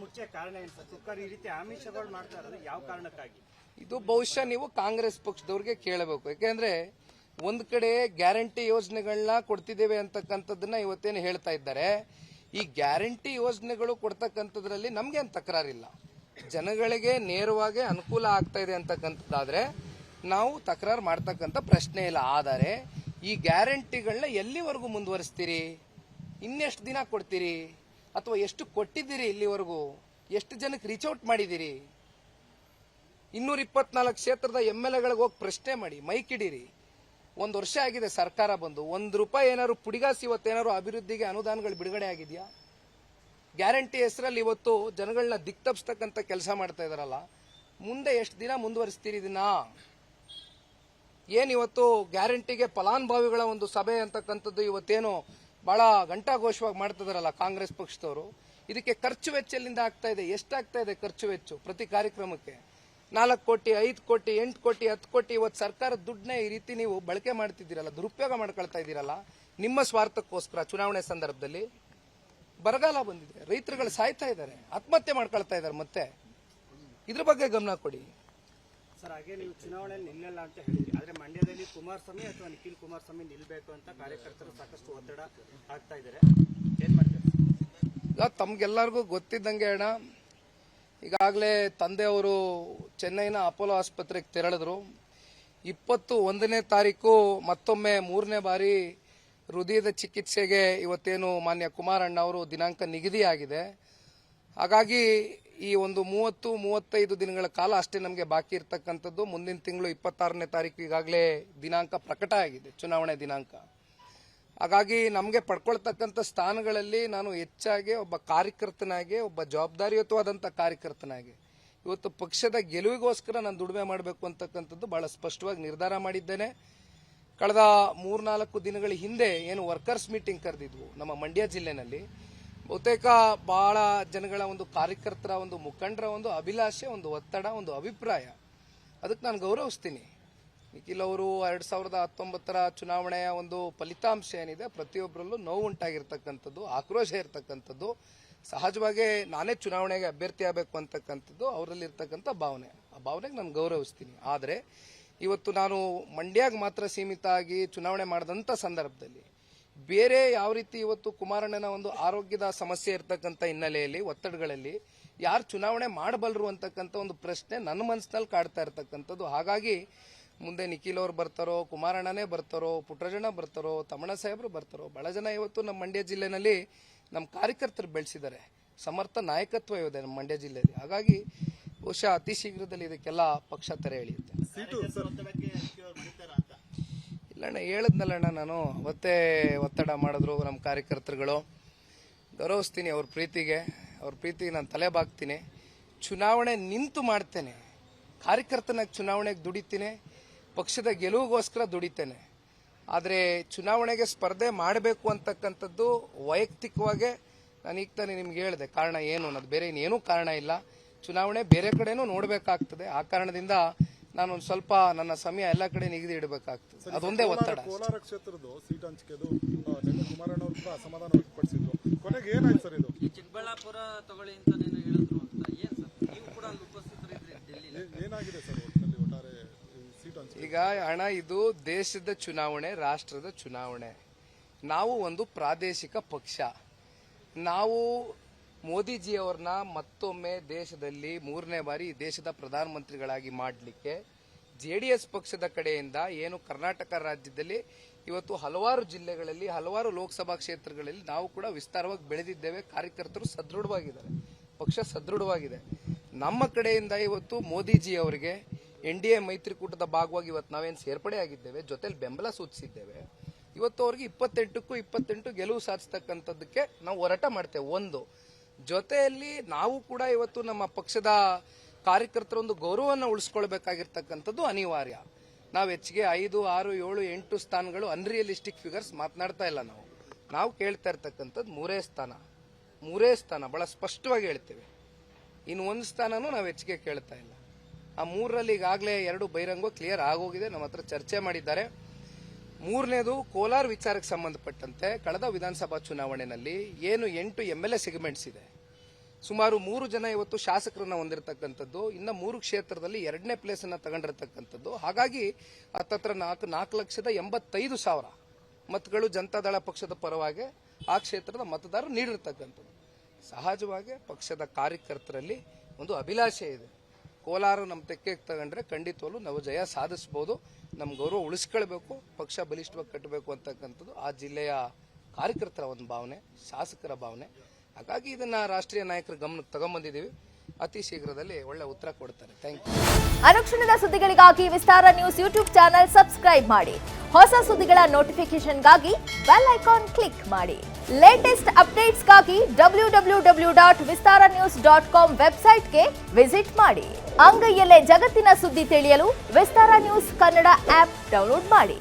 ಮುಖ್ಯ ಕಾರಣ ಏನು ಸರ್? ಸರ್ಕಾರ ಈ ರೀತಿ ಆಮಿಷಗಳು ಮಾಡ್ತಾ ಇರೋದು ಯಾವ ಕಾರಣಕ್ಕಾಗಿ? ಇದು ಬಹುಶಃ ನೀವು ಕಾಂಗ್ರೆಸ್ ಪಕ್ಷದವ್ರಿಗೆ ಕೇಳಬೇಕು. ಯಾಕೆಂದ್ರೆ ಒಂದ್ ಕಡೆ ಗ್ಯಾರಂಟಿ ಯೋಜನೆಗಳನ್ನ ಕೊಡ್ತಿದ್ದೇವೆ ಅಂತಕ್ಕಂಥದ್ದನ್ನ ಇವತ್ತೇನು ಹೇಳ್ತಾ ಇದ್ದಾರೆ. ಈ ಗ್ಯಾರಂಟಿ ಯೋಜನೆಗಳು ಕೊಡ್ತಕ್ಕಂಥದ್ರಲ್ಲಿ ನಮ್ಗೇನು ತಕರಾರಿಲ್ಲ. ಜನಗಳಿಗೆ ನೇರವಾಗಿ ಅನುಕೂಲ ಆಗ್ತಾ ಇದೆ ಅಂತಕ್ಕಂಥದ್ದಾದ್ರೆ ನಾವು ತಕರಾರು ಮಾಡ್ತಕ್ಕಂಥ ಪ್ರಶ್ನೆ ಇಲ್ಲ. ಆದರೆ ಈ ಗ್ಯಾರಂಟಿಗಳನ್ನ ಎಲ್ಲಿವರೆಗೂ ಮುಂದುವರಿಸ್ತೀರಿ? ಇನ್ನೆಷ್ಟು ದಿನ ಕೊಡ್ತೀರಿ? ಅಥವಾ ಎಷ್ಟು ಕೊಟ್ಟಿದ್ದೀರಿ ಇಲ್ಲಿವರೆಗೂ? ಎಷ್ಟು ಜನಕ್ಕೆ ರೀಚ್ ಔಟ್ ಮಾಡಿದ್ದೀರಿ? 224 ಕ್ಷೇತ್ರದ MLAಗಳಿಗೆ ಹೋಗಿ ಪ್ರಶ್ನೆ ಮಾಡಿ, ಮೈಕಿಡಿರಿ. 1 ವರ್ಷ ಆಗಿದೆ ಸರ್ಕಾರ ಬಂದು. ₹1 ಏನಾದ್ರು ಪುಡಿಗಾಸಿ ಇವತ್ತೇನಾದ್ರು ಅಭಿವೃದ್ಧಿಗೆ ಅನುದಾನಗಳು ಬಿಡುಗಡೆ ಆಗಿದೆಯಾ? ಗ್ಯಾರಂಟಿ ಹೆಸರಲ್ಲಿ ಇವತ್ತು ಜನಗಳನ್ನ ದಿಕ್ತಪ್ಪಿಸ್ತಕ್ಕಂಥ ಕೆಲಸ ಮಾಡ್ತಾ ಇದಾರಲ್ಲ, ಮುಂದೆ ಎಷ್ಟು ದಿನ ಮುಂದುವರಿಸ್ತೀರಿ ಇದನ್ನ? ಏನಿವತ್ತು ಗ್ಯಾರಂಟಿಗೆ ಫಲಾನುಭವಿಗಳ ಒಂದು ಸಭೆ ಅಂತಕ್ಕಂಥದ್ದು ಇವತ್ತೇನು ಬಹಳ ಘಂಟಾಘೋಷವಾಗಿ ಮಾಡ್ತಿದಾರಲ್ಲ ಕಾಂಗ್ರೆಸ್ ಪಕ್ಷದವರು, ಇದಕ್ಕೆ ಖರ್ಚು ವೆಚ್ಚ ಎಲ್ಲಿಂದ ಆಗ್ತಾ ಇದೆ? ಎಷ್ಟಾಗ್ತಾ ಇದೆ ಖರ್ಚು ವೆಚ್ಚ ಪ್ರತಿ ಕಾರ್ಯಕ್ರಮಕ್ಕೆ? 4 ಕೋಟಿ, 5 ಕೋಟಿ, 8 ಕೋಟಿ, 10 ಕೋಟಿ. ಇವತ್ತು ಸರ್ಕಾರದ ದುಡ್ಡನ್ನ ಈ ರೀತಿ ನೀವು ಬಳಕೆ ಮಾಡ್ತಿದ್ದೀರಲ್ಲ, ದುರುಪಯೋಗ ಮಾಡ್ಕೊಳ್ತಾ ಇದ್ದೀರಲ್ಲ ನಿಮ್ಮ ಸ್ವಾರ್ಥಕ್ಕೋಸ್ಕರ. ಚುನಾವಣೆ ಸಂದರ್ಭದಲ್ಲಿ ಬರಗಾಲ ಬಂದಿದೆ, ರೈತರುಗಳು ಸಾಯ್ತಾ ಇದ್ದಾರೆ, ಆತ್ಮಹತ್ಯೆ ಮಾಡ್ಕೊಳ್ತಾ ಇದ್ದಾರೆ. ಮತ್ತೆ ಇದ್ರ ಬಗ್ಗೆ ಗಮನ ಕೊಡಿ ಸರ್. ಹಾಗೆ ನೀವು ಚುನಾವಣೆಯಲ್ಲಿ ನಿಲ್ಲಲ್ಲ ಅಂತ ಹೇಳಿದ್ರಿ, ಆದ್ರೆ ಮಂಡ್ಯದಲ್ಲಿ ಕುಮಾರಸ್ವಾಮಿ ಅಥವಾ ನಿಖಿಲ್ ಕುಮಾರಸ್ವಾಮಿ ನಿಲ್ಬೇಕು ಅಂತ ಕಾರ್ಯಕರ್ತರು ಸಾಕಷ್ಟು ಒತ್ತಡ ಹಾಕ್ತಾ ಇದ್ದಾರೆ. ಏನ್ ಮಾಡ್ತಾರೆ? ಈಗ ತಮ್ಗೆಲ್ಲರಿಗೂ ಗೊತ್ತಿದ್ದಂಗೆ ಅಣ್ಣ, ಈಗಾಗಲೇ ತಂದೆಯವರು ಚೆನ್ನೈನ ಅಪೋಲೋ ಆಸ್ಪತ್ರೆಗೆ ತೆರಳಿದ್ರು. 21ನೇ ತಾರೀಕು ಮತ್ತೊಮ್ಮೆ 3ನೇ ಬಾರಿ ಹೃದಯದ ಚಿಕಿತ್ಸೆಗೆ ಇವತ್ತೇನು ಮಾನ್ಯ ಕುಮಾರಣ್ಣ ಅವರು ದಿನಾಂಕ ನಿಗದಿಯಾಗಿದೆ. ಹಾಗಾಗಿ ಈ ಒಂದು 30-35 ದಿನಗಳ ಕಾಲ ಅಷ್ಟೇ ನಮಗೆ ಬಾಕಿ ಇರತಕ್ಕಂಥದ್ದು. ಮುಂದಿನ ತಿಂಗಳು 26ನೇ ತಾರೀಕು ಈಗಾಗಲೇ ದಿನಾಂಕ ಪ್ರಕಟ ಆಗಿದೆ, ಚುನಾವಣೆ ದಿನಾಂಕ. ಹಾಗಾಗಿ ನಮಗೆ ಪಡ್ಕೊಳ್ತಕ್ಕಂಥ ಸ್ಥಾನಗಳಲ್ಲಿ ನಾನು ಹೆಚ್ಚಾಗಿ ಒಬ್ಬ ಕಾರ್ಯಕರ್ತನಾಗಿ, ಒಬ್ಬ ಜವಾಬ್ದಾರಿಯುತವಾದಂಥ ಕಾರ್ಯಕರ್ತನಾಗಿ ಇವತ್ತು ಪಕ್ಷದ ಗೆಲುವಿಗೋಸ್ಕರ ನಾನು ದುಡಿಮೆ ಮಾಡಬೇಕು ಅಂತಕ್ಕಂಥದ್ದು ಬಹಳ ಸ್ಪಷ್ಟವಾಗಿ ನಿರ್ಧಾರ ಮಾಡಿದ್ದೇನೆ. ಕಳೆದ 3-4 ದಿನಗಳ ಹಿಂದೆ ಏನು ವರ್ಕರ್ಸ್ ಮೀಟಿಂಗ್ ಕರೆದಿದ್ವು ನಮ್ಮ ಮಂಡ್ಯ ಜಿಲ್ಲೆನಲ್ಲಿ, ಬಹುತೇಕ ಬಹಳ ಜನಗಳ ಒಂದು ಕಾರ್ಯಕರ್ತರ ಒಂದು ಮುಖಂಡರ ಒಂದು ಅಭಿಲಾಷೆ, ಒಂದು ಒತ್ತಡ, ಒಂದು ಅಭಿಪ್ರಾಯ, ಅದಕ್ಕೆ ನಾನು ಗೌರವಿಸ್ತೀನಿ. ನಿಖಿಲ್ ಅವರು 2019ರ ಚುನಾವಣೆಯ ಒಂದು ಫಲಿತಾಂಶ ಏನಿದೆ ಪ್ರತಿಯೊಬ್ಬರಲ್ಲೂ ನೋವು ಉಂಟಾಗಿರ್ತಕ್ಕಂಥದ್ದು, ಆಕ್ರೋಶ ಇರತಕ್ಕಂಥದ್ದು ಸಹಜವಾಗಿ. ನಾನೇ ಚುನಾವಣೆಗೆ ಅಭ್ಯರ್ಥಿ ಆಗಬೇಕು ಅಂತಕ್ಕಂಥದ್ದು ಅವರಲ್ಲಿ ಇರ್ತಕ್ಕಂಥ ಭಾವನೆ, ಆ ಭಾವನೆಗೆ ನಾನು ಗೌರವಿಸ್ತೀನಿ. ಆದರೆ ಇವತ್ತು ನಾನು ಮಂಡ್ಯಗೆ ಮಾತ್ರ ಸೀಮಿತ ಆಗಿ ಚುನಾವಣೆ ಮಾಡಿದಂಥ ಸಂದರ್ಭದಲ್ಲಿ ಬೇರೆ ಯಾವ ರೀತಿ ಇವತ್ತು ಕುಮಾರಣ್ಣನ ಒಂದು ಆರೋಗ್ಯದ ಸಮಸ್ಯೆ ಇರತಕ್ಕಂಥ ಹಿನ್ನೆಲೆಯಲ್ಲಿ, ಒತ್ತಡಗಳಲ್ಲಿ ಯಾರು ಚುನಾವಣೆ ಮಾಡಬಲ್ಲರು ಅಂತಕ್ಕಂಥ ಒಂದು ಪ್ರಶ್ನೆ ನನ್ನ ಮನಸ್ಸಿನಲ್ಲಿ ಕಾಡ್ತಾ ಇರತಕ್ಕಂಥದ್ದು. ಹಾಗಾಗಿ ಮುಂದೆ ನಿಖಿಲ್ ಅವರು ಬರ್ತಾರೋ, ಕುಮಾರಣ್ಣನೇ ಬರ್ತಾರೋ, ಪುಟ್ಟರಾಜಣ್ಣ ಬರ್ತಾರೋ, ತಮ್ಮಣ್ಣ ಸಾಹೇಬರು ಬರ್ತಾರೋ, ಬಹಳ ಜನ ಇವತ್ತು ನಮ್ಮ ಮಂಡ್ಯ ಜಿಲ್ಲೆನಲ್ಲಿ ನಮ್ಮ ಕಾರ್ಯಕರ್ತರು ಬೆಳೆಸಿದ್ದಾರೆ, ಸಮರ್ಥ ನಾಯಕತ್ವ ಇದೆ ನಮ್ಮ ಮಂಡ್ಯ ಜಿಲ್ಲೆಯಲ್ಲಿ. ಹಾಗಾಗಿ ಬಹುಶಃ ಅತಿ ಶೀಘ್ರದಲ್ಲಿ ಇದಕ್ಕೆಲ್ಲ ಪಕ್ಷ ತೆರೆ ಎಳೆಯುತ್ತೆ. ಇಲ್ಲಣ್ಣ, ಹೇಳದ್ನಲ್ಲಣ್ಣ ನಾನು, ಅವತ್ತೇ ಒತ್ತಡ ಮಾಡಿದ್ರು ನಮ್ಮ ಕಾರ್ಯಕರ್ತರುಗಳು. ಗೌರವಿಸ್ತೀನಿ ಅವ್ರ ಪ್ರೀತಿಗೆ ನಾನು ತಲೆ ಬಾಗ್ತೀನಿ. ಚುನಾವಣೆ ನಿಂತು ಮಾಡ್ತೇನೆ, ಕಾರ್ಯಕರ್ತನಾಗಿ ಚುನಾವಣೆಗೆ ದುಡಿತೀನಿ, ಪಕ್ಷದ ಗೆಲುವಿಗೋಸ್ಕರ ದುಡಿತೇನೆ. ಆದರೆ ಚುನಾವಣೆಗೆ ಸ್ಪರ್ಧೆ ಮಾಡಬೇಕು ಅಂತಕ್ಕಂಥದ್ದು ವೈಯಕ್ತಿಕವಾಗಿ ನಾನು ಈಗ ತಾನೇ ನಿಮ್ಗೆ ಹೇಳಿದೆ ಕಾರಣ ಏನು ಅನ್ನೋದು. ಬೇರೆ ಇನ್ನೇನೂ ಕಾರಣ ಇಲ್ಲ. ಚುನಾವಣೆ ಬೇರೆ ಕಡೆನೂ ನೋಡಬೇಕಾಗ್ತದೆ. ಆ ಕಾರಣದಿಂದ ನಾನೊಂದು ಸ್ವಲ್ಪ ನನ್ನ ಸಮಯ ಎಲ್ಲ ಕಡೆ ನಿಗದಿ ಇಡಬೇಕಾಗ್ತದೆ. ಅದೊಂದೇ ಒತ್ತಡ. ಕೋಲಾರ ಕ್ಷೇತ್ರದ ಸೀಟ್ ಹಂಚಿಕೆದು ಕುಮಾರಣ್ಣ ಅವರು ಕೂಡ ಅಸಮಾಧಾನ ವ್ಯಕ್ತಪಡಿಸಿದ್ರು. ಕೊನೆಗೆ ಏನಾಯ್ತು ಸರ್? ಇದು ಚಿಕ್ಕಬಳ್ಳಾಪುರ ತಗೊಳ್ಳಿ ಅಂತ ಹೇಳಿದ್ರು ಅಂತ ಏನ್ ಸರ್? ನೀವು ಕೂಡ ಅಲ್ಲಿ ಉಪಸ್ಥಿತರಿದ್ರಿ ಡೆಲ್ಲಿಲಿ. ಏನಾಗಿದೆ ಸರ್ ಒಟ್ಟಾರೆ ಸೀಟ್ ಹಂಚಿಕೆ? ಈಗ ಅಣ್ಣ, ಇದು ದೇಶದ ಚುನಾವಣೆ, ರಾಷ್ಟ್ರದ ಚುನಾವಣೆ. ನಾವು ಒಂದು ಪ್ರಾದೇಶಿಕ ಪಕ್ಷ. ನಾವು ಮೋದಿಜಿಯವರನ್ನ ಮತ್ತೊಮ್ಮೆ ದೇಶದಲ್ಲಿ 3ನೇ ಬಾರಿ ದೇಶದ ಪ್ರಧಾನಮಂತ್ರಿಗಳಾಗಿ ಮಾಡಲಿಕ್ಕೆ JDS ಪಕ್ಷದ ಕಡೆಯಿಂದ ಏನು ಕರ್ನಾಟಕ ರಾಜ್ಯದಲ್ಲಿ ಇವತ್ತು ಹಲವಾರು ಜಿಲ್ಲೆಗಳಲ್ಲಿ, ಹಲವಾರು ಲೋಕಸಭಾ ಕ್ಷೇತ್ರಗಳಲ್ಲಿ ನಾವು ಕೂಡ ವಿಸ್ತಾರವಾಗಿ ಬೆಳೆದಿದ್ದೇವೆ. ಕಾರ್ಯಕರ್ತರು ಸದೃಢವಾಗಿದ್ದಾರೆ, ಪಕ್ಷ ಸದೃಢವಾಗಿದೆ. ನಮ್ಮ ಕಡೆಯಿಂದ ಇವತ್ತು ಮೋದಿಜಿ ಅವರಿಗೆ NDA ಮೈತ್ರಿಕೂಟದ ಭಾಗವಾಗಿ ಇವತ್ತು ನಾವೇನು ಸೇರ್ಪಡೆ ಆಗಿದ್ದೇವೆ, ಜೊತೆಲಿ ಬೆಂಬಲ ಸೂಚಿಸಿದ್ದೇವೆ. ಇವತ್ತು ಅವ್ರಿಗೆ 28ಕ್ಕೂ 28 ಗೆಲುವು ಸಾಧಿಸತಕ್ಕಂಥದ್ದಕ್ಕೆ ನಾವು ಹೋರಾಟ ಮಾಡ್ತೇವೆ. ಒಂದು ಜೊತೆಯಲ್ಲಿ ನಾವು ಕೂಡ ಇವತ್ತು ನಮ್ಮ ಪಕ್ಷದ ಕಾರ್ಯಕರ್ತರ ಒಂದು ಗೌರವವನ್ನು ಉಳಿಸ್ಕೊಳ್ಬೇಕಾಗಿರ್ತಕ್ಕಂಥದ್ದು ಅನಿವಾರ್ಯ. ನಾವು ಹೆಚ್ಚಿಗೆ 5, 6, 7, 8 ಸ್ಥಾನಗಳು ಅನ್ರಿಯಲಿಸ್ಟಿಕ್ ಫಿಗರ್ಸ್ ಮಾತನಾಡ್ತಾ ಇಲ್ಲ. ನಾವು ಕೇಳ್ತಾ ಇರ್ತಕ್ಕಂಥದ್ದು 3 ಸ್ಥಾನ ಬಹಳ ಸ್ಪಷ್ಟವಾಗಿ ಹೇಳ್ತೇವೆ. ಇನ್ನು 1 ಸ್ಥಾನನೂ ನಾವು ಹೆಚ್ಚಿಗೆ ಕೇಳ್ತಾ ಇಲ್ಲ. ಆ 3ರಲ್ಲಿ ಈಗಾಗಲೇ 2 ಬಹಿರಂಗ ಕ್ಲಿಯರ್ ಆಗೋಗಿದೆ, ನಮ್ಮ ಹತ್ರ ಚರ್ಚೆ ಮಾಡಿದ್ದಾರೆ. 3ನೇದು ಕೋಲಾರ ವಿಚಾರಕ್ಕೆ ಸಂಬಂಧಪಟ್ಟಂತೆ ಕಳೆದ ವಿಧಾನಸಭಾ ಚುನಾವಣೆಯಲ್ಲಿ ಏನು 8 MLA ಸೆಗ್ಮೆಂಟ್ಸ್ ಇದೆ, ಸುಮಾರು 3 ಜನ ಇವತ್ತು ಶಾಸಕರನ್ನ ಹೊಂದಿರತಕ್ಕಂಥದ್ದು, ಇನ್ನು 3 ಕ್ಷೇತ್ರದಲ್ಲಿ 2ನೇ ಪ್ಲೇಸ್ ಅನ್ನ ತಗೊಂಡಿರತಕ್ಕಂಥದ್ದು. ಹಾಗಾಗಿ ಹತ್ತತ್ರ 4,85,000 ಮತಗಳು ಜನತಾದಳ ಪಕ್ಷದ ಪರವಾಗಿ ಆ ಕ್ಷೇತ್ರದ ಮತದಾರರು ನೀಡಿರ್ತಕ್ಕಂಥದ್ದು. ಸಹಜವಾಗಿ ಪಕ್ಷದ ಕಾರ್ಯಕರ್ತರಲ್ಲಿ ಒಂದು ಅಭಿಲಾಷೆ ಇದೆ. ಕೋಲಾರ ನಮ್ಮ ತೆಕ್ಕೆಗೆ ತಗೊಂಡ್ರೆ ಖಂಡಿತವಲ್ಲೂ ನಾವು ಜಯ ಸಾಧಿಸಬಹುದು, ನಮ್ಮ ಗೌರವ ಉಳಿಸ್ಕೊಳ್ಬೇಕು, ಪಕ್ಷ ಬಲಿಷ್ಠವಾಗಿ ಕಟ್ಟಬೇಕು ಅಂತಕ್ಕಂಥದ್ದು ಆ ಜಿಲ್ಲೆಯ ಕಾರ್ಯಕರ್ತರ ಒಂದು ಭಾವನೆ, ಶಾಸಕರ ಭಾವನೆ. ಹಾಗಾಗಿ ಇದನ್ನ ರಾಷ್ಟ್ರೀಯ ನಾಯಕರ ಗಮನಕ್ಕೆ ತಗೊಂಡ್ಬಂದಿದ್ದೀವಿ. ಅತಿ ಶೀಘ್ರದಲ್ಲಿ ಒಳ್ಳೆ ಉತ್ತರ ಕೊಡ್ತಾರೆ. Thank you. ಅನುಕ್ಷಣದ ಸುದ್ದಿಗಳಿಗಾಗಿ Vistara news YouTube channel subscribe ಮಾಡಿ. ಹೊಸ ಸುದ್ದಿಗಳ ನೋಟಿಫಿಕೇಶನ್ಗಾಗಿ ಬೆಲ್ ಐಕಾನ್ ಕ್ಲಿಕ್ ಮಾಡಿ. ಲೇಟೆಸ್ಟ್ ಅಪ್ಡೇಟ್ಸ್ಗಾಗಿ www.vistaranews.com ವೆಬ್ಸೈಟ್ಗೆ ವಿಸಿಟ್ ಮಾಡಿ. ಅಂಗೈಯಲ್ಲೇ ಜಗತ್ತಿನ ಸುದ್ದಿ ತಿಳಿಯಲು Vistara news Kannada app download ಮಾಡಿ.